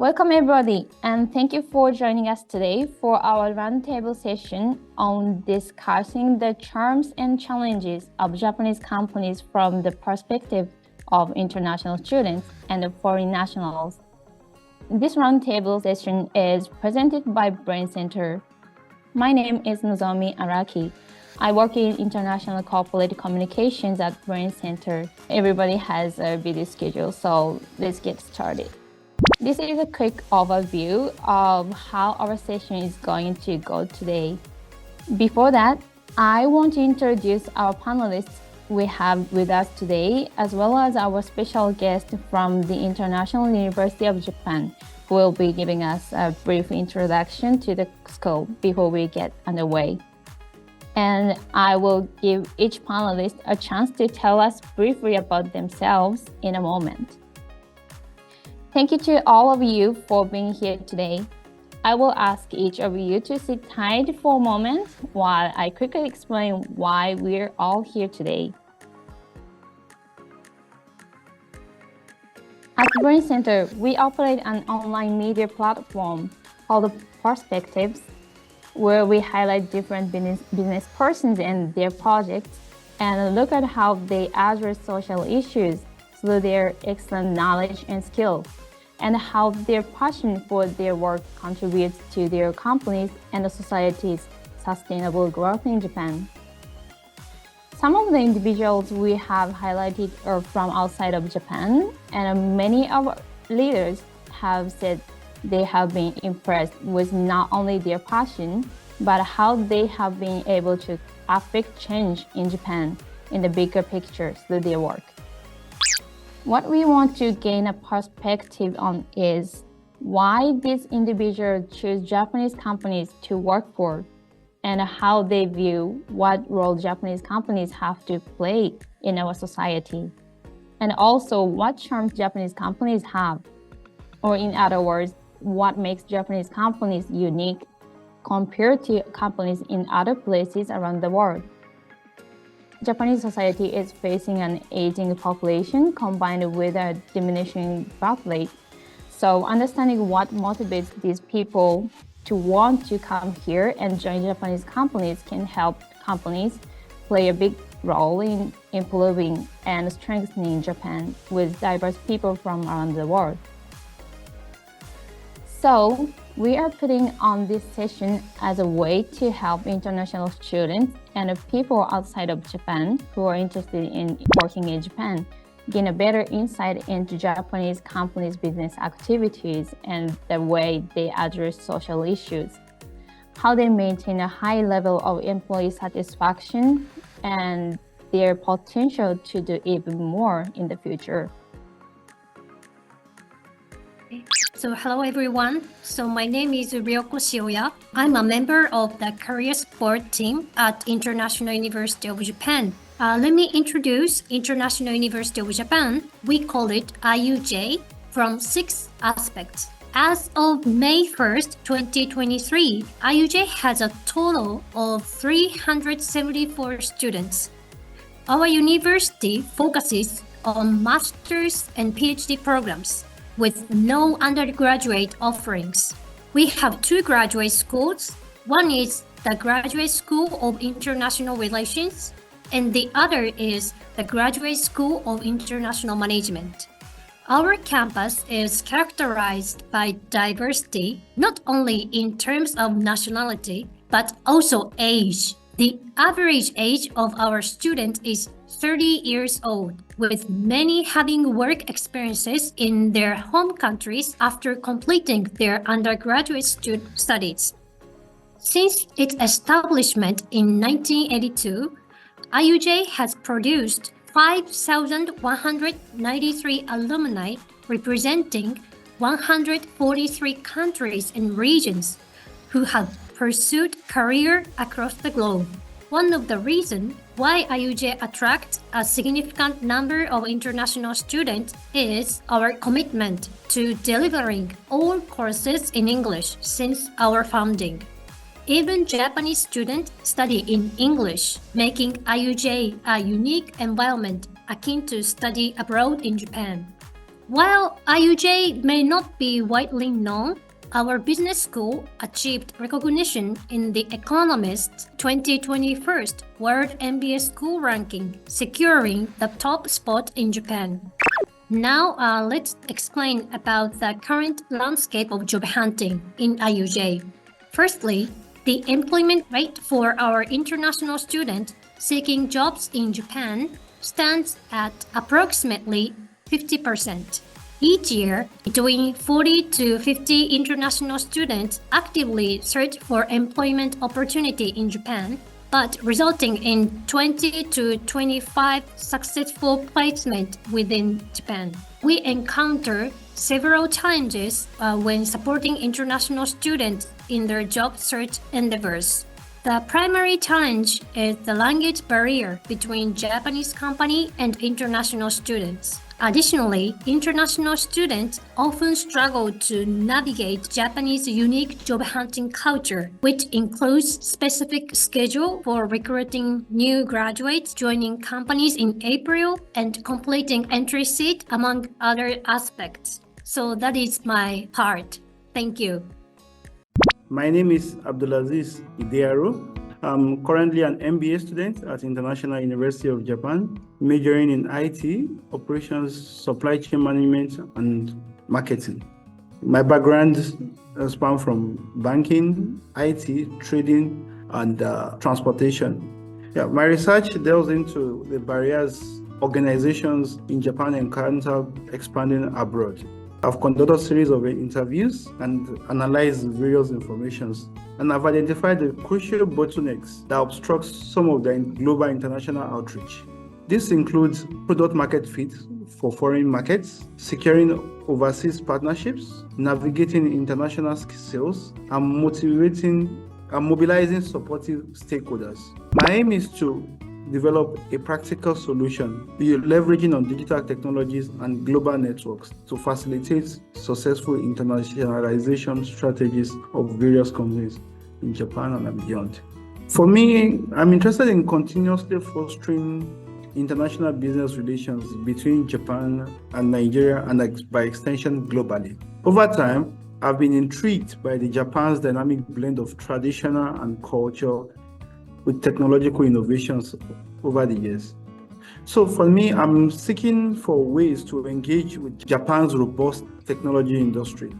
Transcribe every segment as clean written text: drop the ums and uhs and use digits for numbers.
Welcome everybody, and thank you for joining us today for our roundtable session on discussing the charms and challenges of Japanese companies from the perspective of international students and foreign nationals. This roundtable session is presented by Brain Center. My name is Nozomi Araki. I work in international corporate communications at Brain Center. Everybody has a busy schedule, so let's get started. This is a quick overview of how our session is going to go today. Before that, I want to introduce our panelists we have with us today, as well as our special guest from the International University of Japan, who will be giving us a brief introduction to the school before we get underway. And I will give each panelist a chance to tell us briefly about themselves in a moment. Thank you to all of you for being here today. I will ask each of you to sit tight for a moment while I quickly explain why we're all here today. At Brain Center, we operate an online media platform called Perspectives, where we highlight different business persons and their projects and look at how they address social issues through their excellent knowledge and skills, and how their passion for their work contributes to their companies and the society's sustainable growth in Japan. Some of the individuals we have highlighted are from outside of Japan, and many of our leaders have said they have been impressed with not only their passion, but how they have been able to affect change in Japan in the bigger picture through their work. What we want to gain a perspective on is why these individuals choose Japanese companies to work for, and how they view what role Japanese companies have to play in our society, and also what charms Japanese companies have, or in other words, what makes Japanese companies unique compared to companies in other places around the world. Japanese society is facing an aging population combined with a diminishing birth rate. So understanding what motivates these people to want to come here and join Japanese companies can help companies play a big role in improving and strengthening Japan with diverse people from around the world. So we are putting on this session as a way to help international students and people outside of Japan who are interested in working in Japan gain a better insight into Japanese companies' business activities and the way they address social issues, how they maintain a high level of employee satisfaction, and their potential to do even more in the future. So hello everyone. So my name is Ryoko Shioya. I'm a member of the career support team at International University of Japan. Let me introduce International University of Japan. We call it IUJ from 6 aspects. As of May 1st, 2023, IUJ has a total of 374 students. Our university focuses on master's and PhD programs, with no undergraduate offerings. We have 2 graduate schools. One is the Graduate School of International Relations, and the other is the Graduate School of International Management. Our campus is characterized by diversity, not only in terms of nationality, but also age. The average age of our students is 30 years old, with many having work experiences in their home countries after completing their undergraduate studies. Since its establishment in 1982, IUJ has produced 5,193 alumni representing 143 countries and regions who have pursued career across the globe. One of the reasons why IUJ attracts a significant number of international students is our commitment to delivering all courses in English since our founding. Even Japanese students study in English, making IUJ a unique environment akin to study abroad in Japan. While IUJ may not be widely known, our business school achieved recognition in The Economist's 2021 World MBA School Ranking, securing the top spot in Japan. Now, let's explain about the current landscape of job hunting in IUJ. Firstly, the employment rate for our international students seeking jobs in Japan stands at approximately 50%. Each year, between 40 to 50 international students actively search for employment opportunity in Japan, but resulting in 20 to 25 successful placement within Japan. We encounter several challenges when supporting international students in their job search endeavors. The primary challenge is the language barrier between Japanese company and international students. Additionally, international students often struggle to navigate Japanese unique job hunting culture, which includes specific schedule for recruiting new graduates joining companies in April and completing entry seat, among other aspects. So that is my part. Thank you. My name is Abdulazeez Idiaro. I'm currently an MBA student at International University of Japan, majoring in IT, operations, supply chain management, and marketing. My background spans from banking, IT, trading, and transportation. My research delves into the barriers organizations in Japan encounter expanding abroad. I've conducted a series of interviews and analyzed various informations, and I've identified the crucial bottlenecks that obstruct some of the global international outreach. This includes product market fit for foreign markets, securing overseas partnerships, navigating international sales, and mobilizing supportive stakeholders. My aim is to develop a practical solution leveraging on digital technologies and global networks to facilitate successful internationalization strategies of various companies in Japan and beyond. For me, I'm interested in continuously fostering international business relations between Japan and Nigeria and by extension globally. Over time, I've been intrigued by Japan's dynamic blend of traditional and culture with technological innovations over the years. So for me, I'm seeking for ways to engage with Japan's robust technology industry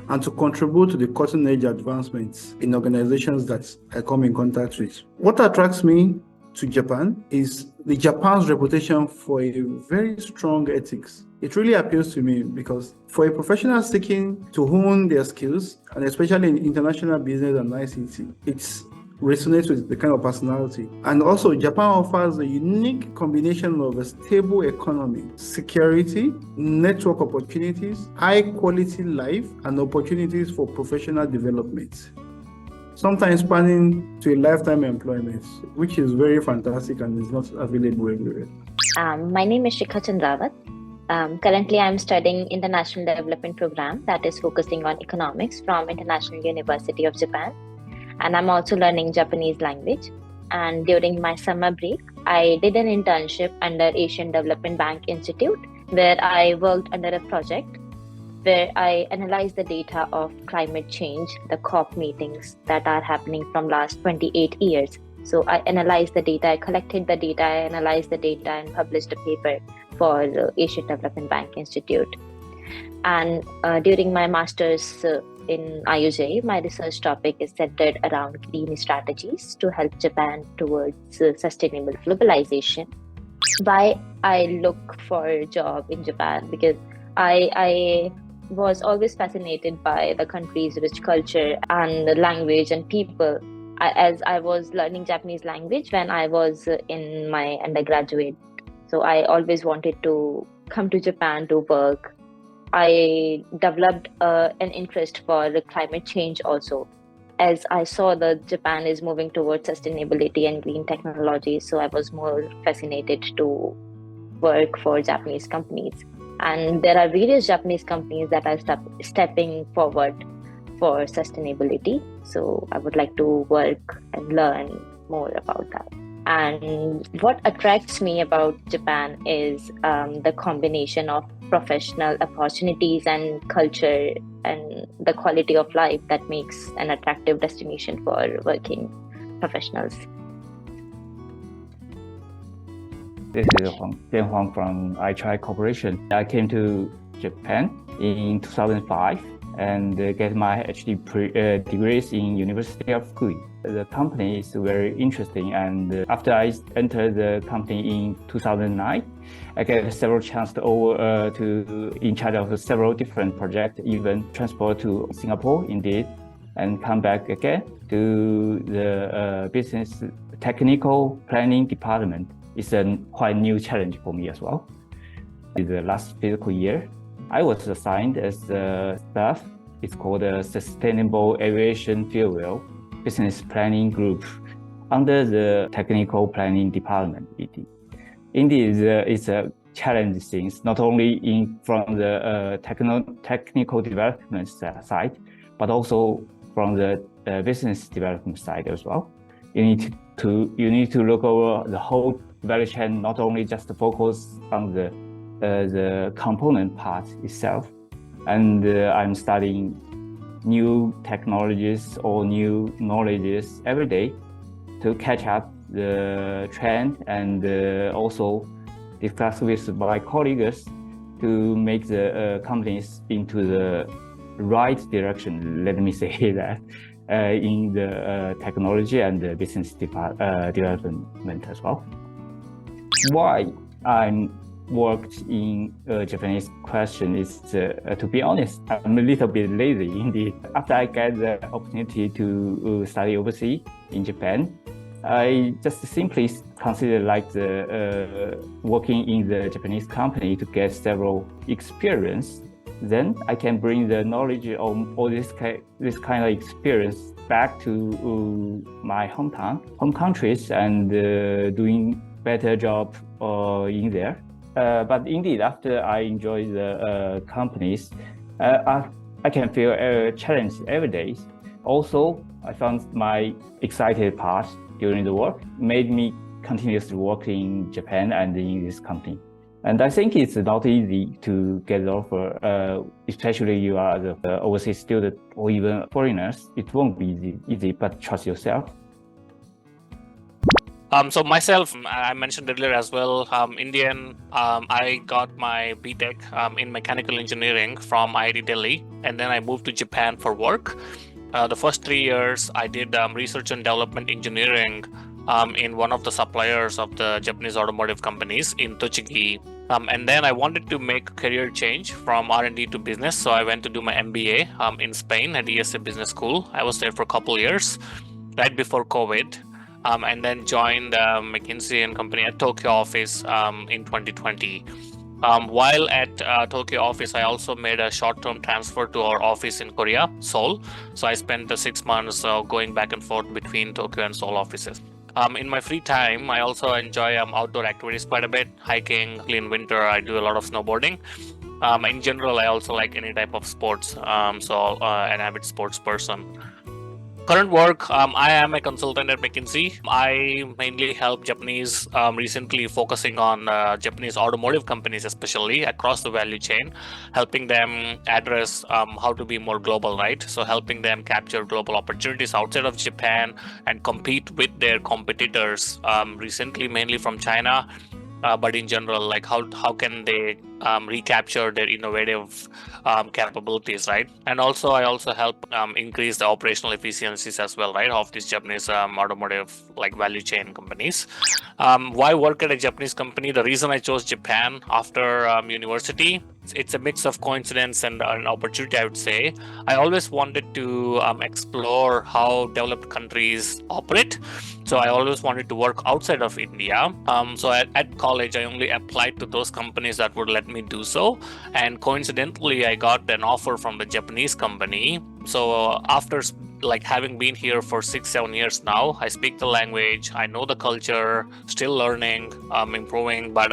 and to contribute to the cutting-edge advancements in organizations that I come in contact with. What attracts me to Japan is Japan's reputation for a very strong ethics. It really appeals to me because for a professional seeking to hone their skills, and especially in international business and ICT, it resonates with the kind of personality. And also, Japan offers a unique combination of a stable economy, security, network opportunities, high quality life, and opportunities for professional development, sometimes spanning to a lifetime employment, which is very fantastic and is not available everywhere. My name is Shikha Chandrawat. Currently, I'm studying International Development Program that is focusing on economics from International University of Japan. And I'm also learning Japanese language. And during my summer break, I did an internship under Asian Development Bank Institute, where I worked under a project where I analyzed the data of climate change, the COP meetings that are happening from last 28 years. So I analyzed the data, I collected the data, I analyzed the data and published a paper for the Asian Development Bank Institute. And during my master's in IUJ, my research topic is centered around green strategies to help Japan towards sustainable globalization. Why I look for a job in Japan? Because I was always fascinated by the country's rich culture and the language and people. As I was learning Japanese language when I was in my undergraduate, so I always wanted to come to Japan to work. I developed an interest for the climate change also, as I saw that Japan is moving towards sustainability and green technology. So I was more fascinated to work for Japanese companies. And there are various Japanese companies that are stepping forward for sustainability. So I would like to work and learn more about that. And what attracts me about Japan is the combination of professional opportunities and culture and the quality of life that makes an attractive destination for working professionals. This is Huang from iTry Corporation. I came to Japan in 2005 and get my PhD degrees in University of Fukui. The company is very interesting, and after I entered the company in 2009, I get several chances to in charge of several different projects, even transport to Singapore indeed, and come back again to the business technical planning department. It's a quite new challenge for me as well. In the last fiscal year, I was assigned as a staff. It's called a Sustainable Aviation Fuel Business Planning Group under the Technical Planning Department. Indeed, it's a challenge things, not only from the technical development side, but also from the business development side as well. You need to look over the whole value chain, not only just focus on the component part itself. And I'm studying new technologies or new knowledges every day to catch up the trend and also discuss with my colleagues to make the companies into the right direction, let me say that, in the technology and the business development as well. Why I worked in Japanese question is, to be honest, I'm a little bit lazy indeed. After I get the opportunity to study overseas in Japan, I just simply consider like the working in the Japanese company to get several experience. Then I can bring the knowledge of all this kind of experience back to my home countries and doing better job in there. But indeed, after I enjoy the companies, I can feel a challenge every day. Also, I found my excited part during the work made me continuously work in Japan and in this company. And I think it's not easy to get an offer, especially you are the overseas student or even foreigners. It won't be easy, but trust yourself. So myself, I mentioned earlier as well, Indian. I got my BTech in mechanical engineering from IIT Delhi, and then I moved to Japan for work. The first 3 years, I did research and development engineering in one of the suppliers of the Japanese automotive companies in Tochigi. And then I wanted to make a career change from R&D to business. So I went to do my MBA in Spain at ESA Business School. I was there for a couple of years, right before COVID. And then joined McKinsey & Company at Tokyo office in 2020. While at Tokyo office, I also made a short-term transfer to our office in Korea, Seoul. So I spent the 6 months going back and forth between Tokyo and Seoul offices. In my free time, I also enjoy outdoor activities quite a bit, hiking. In winter, I do a lot of snowboarding. In general, I also like any type of sports, so an avid sports person. Current work, I am a consultant at McKinsey. I mainly help Japanese, recently focusing on Japanese automotive companies, especially across the value chain, helping them address how to be more global, right? So helping them capture global opportunities outside of Japan and compete with their competitors, recently mainly from China. But in general, like how can they recapture their innovative capabilities, right? And also I also help increase the operational efficiencies as well, right, of these Japanese automotive like value chain companies. Why work at a Japanese company? The reason I chose Japan after university, it's a mix of coincidence and an opportunity, I would say. I always wanted to explore how developed countries operate. So I always wanted to work outside of India. So at college, I only applied to those companies that would let me do so. And coincidentally, I got an offer from the Japanese company. So after like having been here for 6-7 years now, I speak the language, I know the culture, still learning, improving, but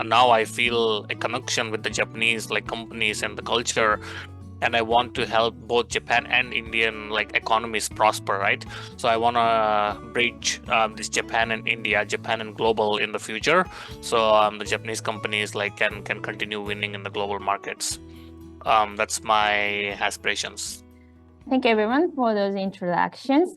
now I feel a connection with the Japanese like companies and the culture. and I want to help both Japan and Indian like economies prosper, right? So I want to bridge this Japan and India, Japan and global in the future, so the Japanese companies like can continue winning in the global markets. That's my aspirations. Thank you everyone for those introductions.